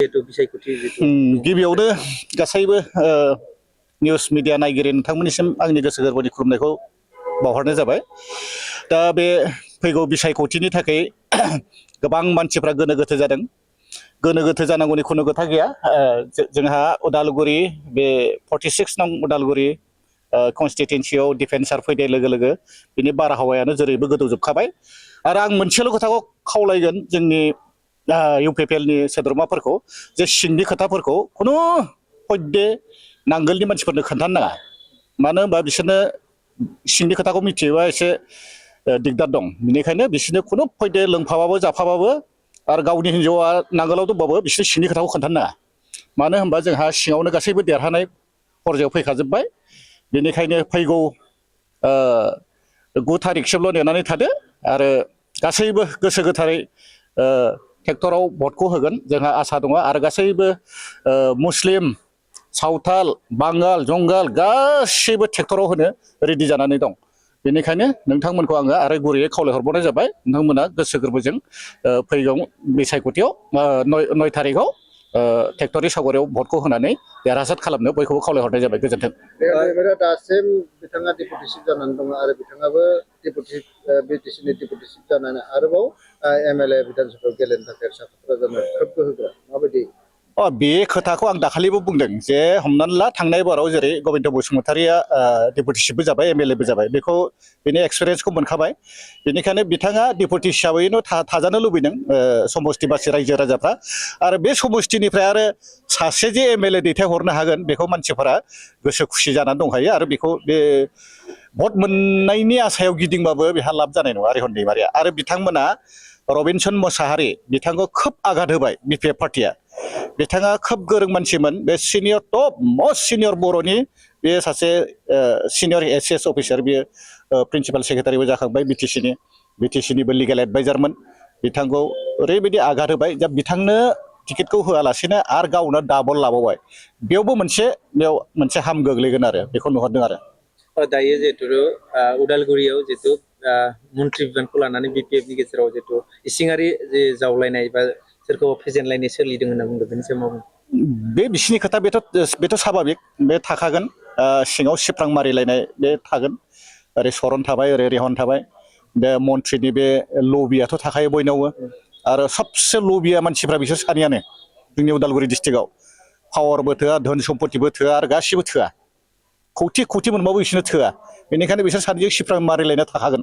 गिबियावनो गासैबो news media नायगिरि नोंथांमोननिसिम आंनि गोसो गोरबोनि खुलुमनायखौ बावहरनाय जाबाय। दा बे फैगौ बिसायख'थिनि थाखाय गोबां मानसिफ्रा गोनो गोथो जादों। गोनो गोथो जानांगौनि खुनु खोथा गैया। जोंहा उदालगुरि बे 46 नं उदालगुरि कन्स्टिटुएन्सियाव डिफेन्सार फैनाय लोगो लोगो बिनि बारहावायानो जेरैबो गोदौजोबखाबाय। आरो आं मोनसेल' खोथाखौ खावलायगोन जोंनि इउपिपिएलनि सोद्रोमाफोरखौ जे सिंनि खोथाफोरखौ खुनु हयदे नांगोलनि मानसिफोरनो खोन्थानो नाङा। मानो होनबा बिसोरनो सिंनि खोथाखौ मिथियोबा एसे दिगदार दं। बेनिखायनो बिसोरनो खुनु हयदे लोंफाबाबो जाफाबाबो आरो गावनि हिन्जावा नांगोलाव दंबाबो बिसोर सिंनि खोथाखौ खोन्थानो नाङा। मानो होनबा जोंहा सिङावनो गासैबो देरहानाय पर्यायाव फैखाजोब्बाय। बेनिखायनो फैगौ 9 थारिखसिमल' नेनानै थादो आरो गासैबो गोसो गोथारै ट्रेक्टराव भटखौ होगोन जोंहा आसा दङ। आरो गासैबो मुस्लिम सावथाल बांगाल जंगाल गासैबो ट्रेक्टराव होनो रेडि जानानै दं। बेनिखायनो नोंथांमोनखौ आङो आरो गुरैयै खावलायहरबावनाय जाबाय नोंथांमोना गोसो गोरबोजों फैगौ बिसायख'थियाव 9 थारिखआव ट्रेक्टरनि सावगारियाव भटखौ होनानै देरहासार खालामनो बयखौबो खावलायहरनाय जाबाय। गोजोन्थों। दासिम बिथाङा डेपुटि चिफ जानानै दङ आरो बिथाङाबो बिटिसिनि डेपुटि चिफ जानानै आरोबाव एमएलए बिधान सभायाव गेलेनो थाखाय साखाफारा जानो खोब गोहोगोरा माबायदि? बे खोथाखौ आं दाखालिबो बुंदों जे हमनानै ला थांनाय बाराव जेरै गबिन्द बसुमतारिया डेपुटि चिफबो जाबाय एमएलएबो जाबाय। बेखौ बेनि एक्सपिरियेन्सखौ मोनखाबाय। बेनिखायनो बिथाङा डेपुटि हिसाबैनो थाजानो लुबैदों समस्तिबासि रायजो राजाफ्रा। आरो बे समस्तिनिफ्राय आरो सासे जे एमएलए दैथायहरनो हागोन बेखौ मानसिफोरा गोसो खुसि जानानै दंखायो। आरो बेखौ बे भट मोननायनि आसायाव गिदिंबाबो बेहा लाब जानाय नङा रिहन दैमारिया। आरो बिथांमोना रबिनसन मोसाहारि बिथांखौ खोब आघात होबाय बिपिएफ पार्टिया। बिथाङा खोब गोरों मानसिमोन। बे सिनियर टप मस्ट सिनियर बर'नि बे सासे सिनियर एसएस अफिसार। बियो प्रिन्सिपाल सेक्रेटारिबो जाखांबाय बिटिसिनिबो लिगेल एडभाइजारमोन। बिथांखौ ओरैबायदि आघात होबाय दा बिथांनो टिकेटखौ होआलासेनो आरो गावनो डाबल लाबावबाय। बेयाव मोनसे हाम गोग्लैगोन आरो बेखौ नुहरदों। आरो दायो जिहेतु उदालगुरियाव जिहेतु मन्त्रि बिबानखौ लानानै बिपिएफनि गेजेराव जिहेतु इसिङारि जे जावलायनाय बा सोरखौ फेजेनलायनाय सोलिदों होनना बुंदों बेनि सायाव मा बुङो? बे बिसिनि खोथा बेथ' साभाबिक बे थाखागोन। सिङाव सिफ्रां मारिलायनाय बे थागोन। ओरै सरन थाबाय ओरै रेहन थाबाय। बे मन्थ्रिनि बे लबियाथ' थाखायो बयनावबो। आरो सबसे लबिया मानसिफ्रा बिसोर सानैयानो जोंनि उदालगुरि डिस्ट्रिक्टआव पावारबो थोआ धोन सम्पतिबो थोआ आरो गासिबो थोआ। खौथि मोनबाबो बिसोरनो थोआ। बेनिखायनो बिसोर सानैजों सिफ्रां मारिलायना थाखागोन।